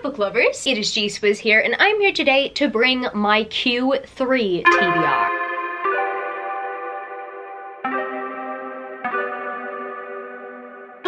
book lovers, it is G-Swizz here, and I'm here today to bring my Q3 TBR.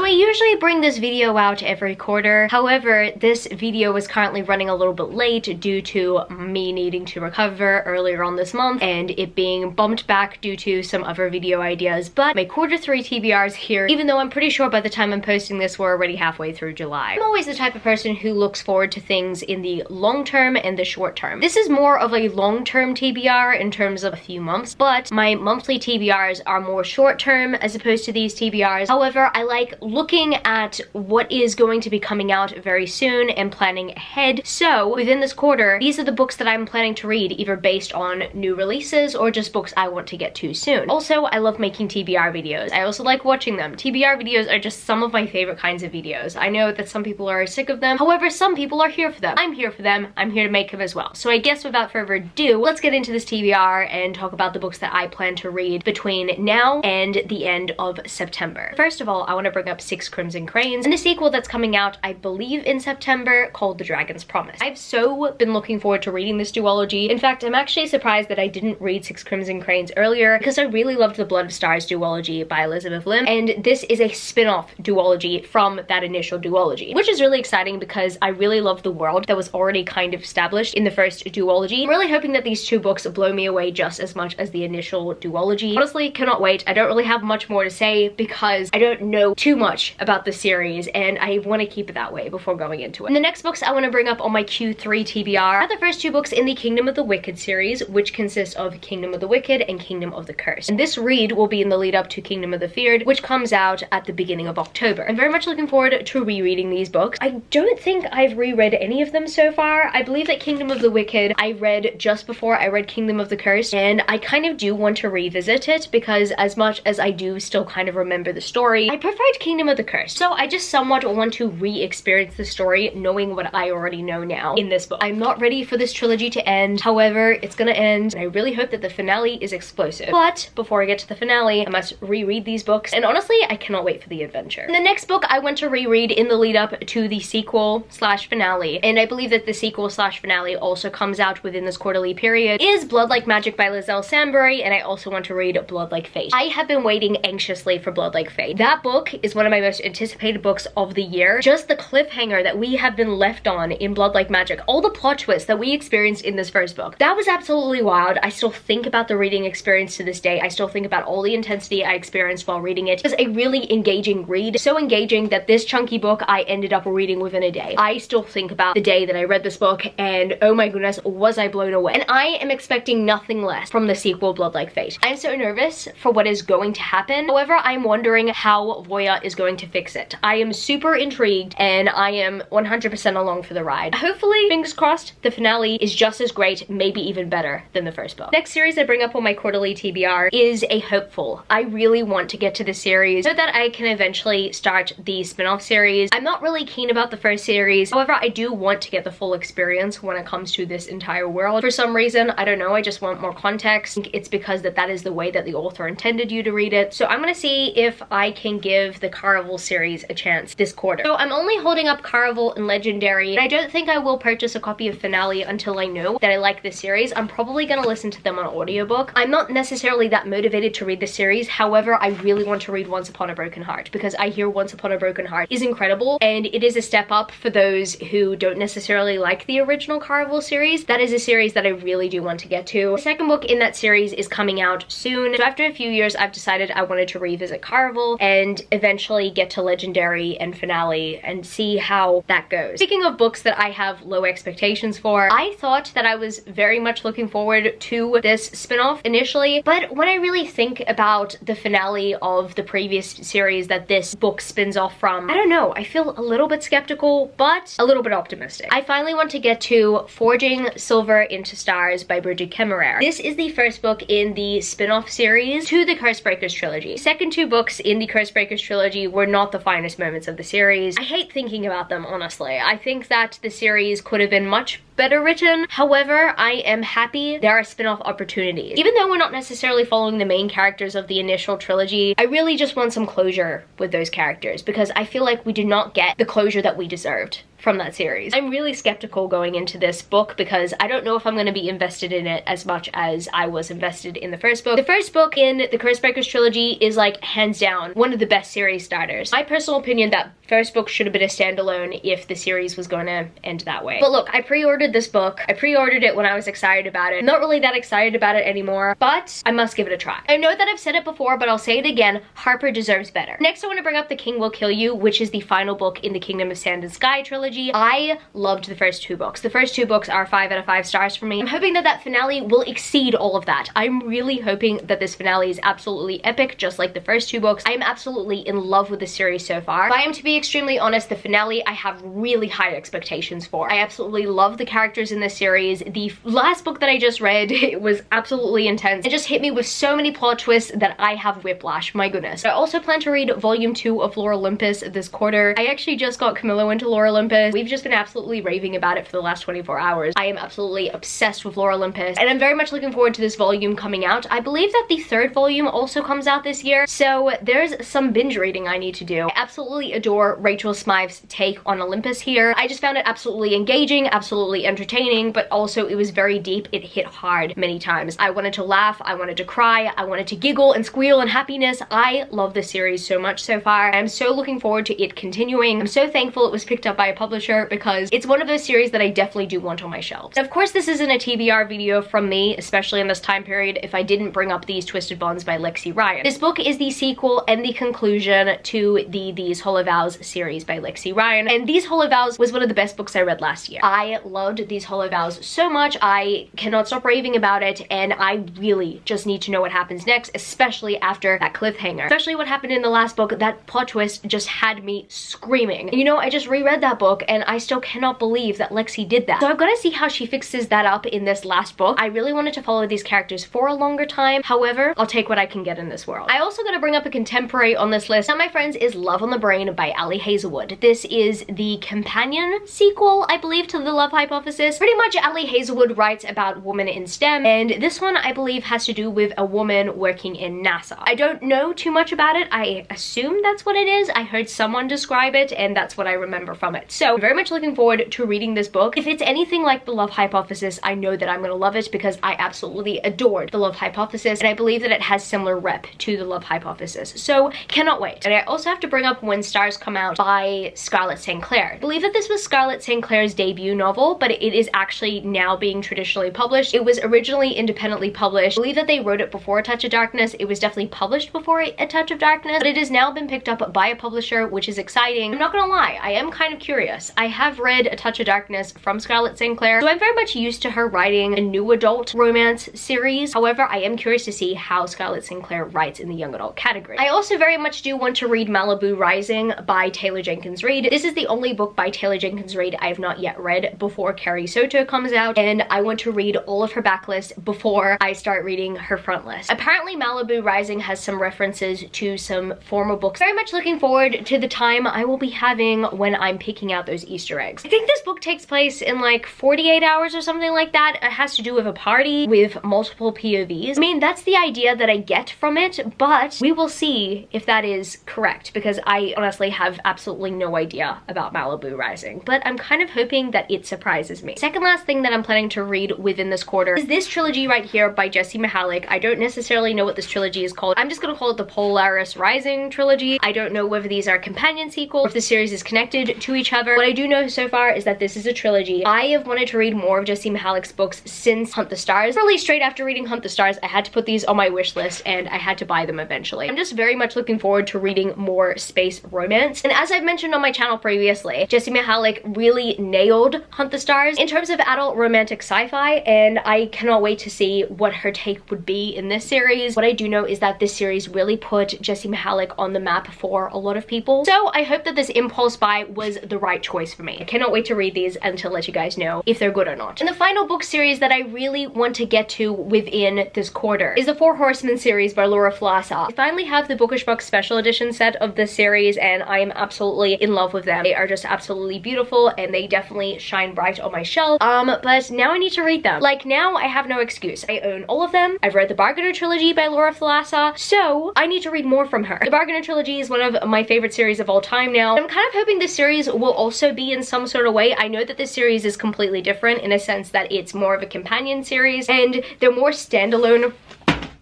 I usually bring this video out every quarter. However, this video is currently running a little bit late due to me needing to recover earlier on this month and it being bumped back due to some other video ideas. But my quarter 3 TBR is here, even though I'm pretty sure by the time I'm posting this we're already halfway through July. I'm always the type of person who looks forward to things in the long term and the short term. This is more of a long-term TBR in terms of a few months, but my monthly TBRs are more short-term as opposed to these TBRs. However, I like looking at what is going to be coming out very soon and planning ahead. So within this quarter, these are the books that I'm planning to read, either based on new releases or just books I want to get to soon. Also, I love making TBR videos. I also like watching them. TBR videos are just some of my favorite kinds of videos. I know that some people are sick of them. However, some people are here for them. I'm here for them. I'm here to make them as well. So I guess without further ado, let's get into this TBR and talk about the books that I plan to read between now and the end of September. First of all, I want to bring up Six Crimson Cranes and the sequel that's coming out, I believe, in September called The Dragon's Promise. I've so been looking forward to reading this duology. In fact, I'm actually surprised that I didn't read Six Crimson Cranes earlier because I really loved the Blood of Stars duology by Elizabeth Lim, and this is a spin-off duology from that initial duology, which is really exciting because I really love the world that was already kind of established in the first duology. I'm really hoping that these two books blow me away just as much as the initial duology. Honestly, cannot wait. I don't really have much more to say because I don't know too much about the series and I want to keep it that way before going into it. And the next books I want to bring up on my Q3 TBR are the first two books in the Kingdom of the Wicked series, which consists of Kingdom of the Wicked and Kingdom of the Cursed. And this read will be in the lead up to Kingdom of the Feared, which comes out at the beginning of October. I'm very much looking forward to rereading these books. I don't think I've reread any of them so far. I believe that Kingdom of the Wicked I read just before I read Kingdom of the Cursed, and I kind of do want to revisit it because as much as I do still kind of remember the story, I preferred Kingdom of the Cursed. So I just somewhat want to re-experience the story knowing what I already know now in this book. I'm not ready for this trilogy to end. However, it's gonna end and I really hope that the finale is explosive. But before I get to the finale, I must reread these books, and honestly, I cannot wait for the adventure. And the next book I want to reread in the lead up to the sequel slash finale, and I believe that the sequel slash finale also comes out within this quarterly period, is Bloodlike Magic by Lizelle Sambury, and I also want to read Bloodlike Fate. I have been waiting anxiously for Bloodlike Fate. That book is one of my most anticipated books of the year. Just the cliffhanger that we have been left on in Bloodlike Magic, all the plot twists that we experienced in this first book, that was absolutely wild. I still think about the reading experience to this day. I still think about all the intensity I experienced while reading it. It was a really engaging read, so engaging that this chunky book I ended up reading within a day. I still think about the day that I read this book and oh my goodness, was I blown away. And I am expecting nothing less from the sequel Bloodlike Fate. I'm so nervous for what is going to happen. However, I'm wondering how Voya is going to fix it. I am super intrigued and I am 100% along for the ride. Hopefully, fingers crossed, the finale is just as great, maybe even better than the first book. Next series I bring up on my quarterly TBR is A Hopeful. I really want to get to this series so that I can eventually start the spin-off series. I'm not really keen about the first series. However, I do want to get the full experience when it comes to this entire world. For some reason, I don't know, I just want more context. I think it's because that is the way that the author intended you to read it. So I'm gonna see if I can give the Carnival series a chance this quarter. So I'm only holding up Carnival and Legendary, and I don't think I will purchase a copy of Finale until I know that I like this series. I'm probably gonna listen to them on audiobook. I'm not necessarily that motivated to read the series. However, I really want to read Once Upon a Broken Heart because I hear Once Upon a Broken Heart is incredible and it is a step up for those who don't necessarily like the original Carnival series. That is a series that I really do want to get to. The second book in that series is coming out soon. So after a few years, I've decided I wanted to revisit Carnival and eventually get to Legendary and Finale and see how that goes. Speaking of books that I have low expectations for, I thought that I was very much looking forward to this spin-off initially, but when I really think about the finale of the previous series that this book spins off from, I don't know, I feel a little bit skeptical, but a little bit optimistic. I finally want to get to Forging Silver into Stars by Bridget Kemmerer. This is the first book in the spin-off series to the Cursebreakers trilogy. The second two books in the Cursebreakers trilogy were not the finest moments of the series. I hate thinking about them, honestly. I think that the series could have been much better written. However, I am happy there are spin-off opportunities. Even though we're not necessarily following the main characters of the initial trilogy, I really just want some closure with those characters because I feel like we did not get the closure that we deserved from that series. I'm really skeptical going into this book because I don't know if I'm going to be invested in it as much as I was invested in the first book. The first book in the Cursebreakers trilogy is like hands down one of the best series starters. My personal opinion, that first book should have been a standalone if the series was going to end that way. But look, I pre-ordered this book. I pre-ordered it when I was excited about it. I'm not really that excited about it anymore, but I must give it a try. I know that I've said it before, but I'll say it again. Harper deserves better. Next, I want to bring up The King Will Kill You, which is the final book in the Kingdom of Sand and Sky trilogy. I loved the first two books. The first two books are 5 out of 5 stars for me. I'm hoping that that finale will exceed all of that. I'm really hoping that this finale is absolutely epic, just like the first two books. I am absolutely in love with the series so far. If I am to be extremely honest, the finale I have really high expectations for. I absolutely love the characters in this series. The last book that I just read, it was absolutely intense. It just hit me with so many plot twists that I have whiplash, my goodness. I also plan to read volume 2 of Lore Olympus this quarter. I actually just got Camilo into Lore Olympus. We've just been absolutely raving about it for the last 24 hours. I am absolutely obsessed with Lore Olympus, and I'm very much looking forward to this volume coming out. I believe that the third volume also comes out this year, so there's some binge reading I need to do. I absolutely adore Rachel Smythe's take on Olympus here. I just found it absolutely engaging, absolutely entertaining, but also it was very deep. It hit hard many times. I wanted to laugh, I wanted to cry, I wanted to giggle and squeal in happiness. I love this series so much so far. I'm so looking forward to it continuing. I'm so thankful it was picked up by a publisher because it's one of those series that I definitely do want on my shelves. Of course, this isn't a TBR video from me, especially in this time period, if I didn't bring up These Twisted Bonds by Lexi Ryan. This book is the sequel and the conclusion to the These Hollow Vows series by Lexi Ryan, and These Hollow Vows was one of the best books I read last year. I loved These Hollow Vows so much. I cannot stop raving about it, and I really just need to know what happens next, especially after that cliffhanger. Especially what happened in the last book. That plot twist just had me screaming. And you know, I just reread that book and I still cannot believe that Lexi did that. So I've got to see how she fixes that up in this last book. I really wanted to follow these characters for a longer time. However, I'll take what I can get in this world. I also got to bring up a contemporary on this list. Now, my friends, is Love on the Brain by Ali Hazelwood. This is the companion sequel, I believe, to The Love Hypothesis. Pretty much Ali Hazelwood writes about women in STEM, and this one I believe has to do with a woman working in NASA. I don't know too much about it. I assume that's what it is. I heard someone describe it, and that's what I remember from it. So I'm very much looking forward to reading this book. If it's anything like The Love Hypothesis, I know that I'm gonna love it because I absolutely adored The Love Hypothesis, and I believe that it has similar rep to The Love Hypothesis. So cannot wait. And I also have to bring up When Stars Come Out by Scarlett St. Clair. I believe that this was Scarlett St. Clair's debut novel, but it is actually now being traditionally published. It was originally independently published. I believe that they wrote it before A Touch of Darkness. It was definitely published before A Touch of Darkness, but it has now been picked up by a publisher, which is exciting. I'm not gonna lie, I am kind of curious. I have read A Touch of Darkness from Scarlett St. Clair, so I'm very much used to her writing a new adult romance series. However, I am curious to see how Scarlett St. Clair writes in the young adult category. I also very much do want to read Malibu Rising by Taylor Jenkins Reid. This is the only book by Taylor Jenkins Reid I have not yet read before Carrie Soto comes out, and I want to read all of her backlist before I start reading her front list. Apparently, Malibu Rising has some references to some former books. Very much looking forward to the time I will be having when I'm picking out those Easter eggs. I think this book takes place in like 48 hours or something like that. It has to do with a party with multiple POVs. I mean, that's the idea that I get from it, but we will see if that is correct because I honestly have absolutely no idea about Malibu Rising, but I'm kind of hoping that it surprises me. Second last thing that I'm planning to read within this quarter is this trilogy right here by Jessie Mihalik. I don't necessarily know what this trilogy is called. I'm just gonna call it the Polaris Rising trilogy. I don't know whether these are companion sequels, if the series is connected to each other. What I do know so far is that this is a trilogy. I have wanted to read more of Jessie Mihalik's books since Hunt the Stars. Really straight after reading Hunt the Stars, I had to put these on my wish list and I had to buy them eventually. I'm just very much looking forward to reading more space romance. And as I've mentioned on my channel previously, Jessie Mihalik really nailed Hunt the Stars in terms of adult romantic sci-fi, and I cannot wait to see what her take would be in this series. What I do know is that this series really put Jessie Mihalik on the map for a lot of people. So I hope that this impulse buy was the right choice for me. I cannot wait to read these and to let you guys know if they're good or not. And the final book series that I really want to get to within this quarter is the Four Horsemen series by Laura Flassa. I finally have the Bookish Box special edition set of this series and I am absolutely in love with them. They are just absolutely beautiful and they definitely shine bright on my shelf. But now I need to read them. Like, now I have no excuse. I own all of them. I've read the Bargainer trilogy by Laura Flassa, so I need to read more from her. The Bargainer trilogy is one of my favorite series of all time now. I'm kind of hoping this series will also be in some sort of way. I know that this series is completely different in a sense that it's more of a companion series and they're more standalone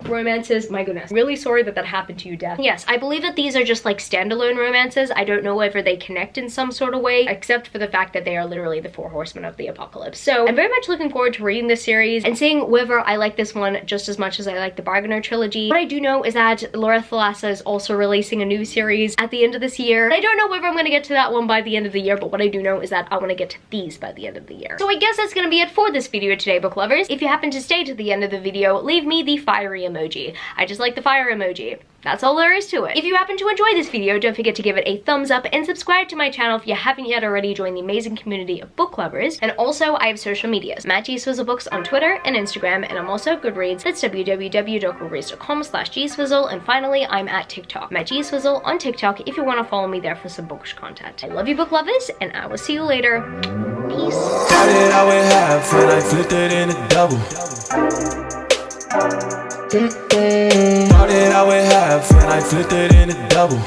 romances. My goodness, really sorry that that happened to you, Death. Yes, I believe that these are just like standalone romances. I don't know whether they connect in some sort of way, except for the fact that they are literally the Four Horsemen of the Apocalypse. So I'm very much looking forward to reading this series and seeing whether I like this one just as much as I like the Bargainer trilogy. What I do know is that Laura Thalassa is also releasing a new series at the end of this year. I don't know whether I'm going to get to that one by the end of the year, but what I do know is that I want to get to these by the end of the year. So I guess that's going to be it for this video today, book lovers. If you happen to stay to the end of the video, leave me the fiery emoji. I just like the fire emoji. That's all there is to it. If you happen to enjoy this video, don't forget to give it a thumbs up and subscribe to my channel if you haven't yet already. Join the amazing community of book lovers. And also, I have social medias. Matt G-Swizzle Books on Twitter and Instagram, and I'm also at Goodreads. That's www.goodreads.com/gswizzle. And finally, I'm at TikTok. Matt G-Swizzle on TikTok if you want to follow me there for some bookish content. I love you, book lovers, and I will see you later. Peace. All that I would have when I flipped it in a double. All that I would have when I flipped it in a double.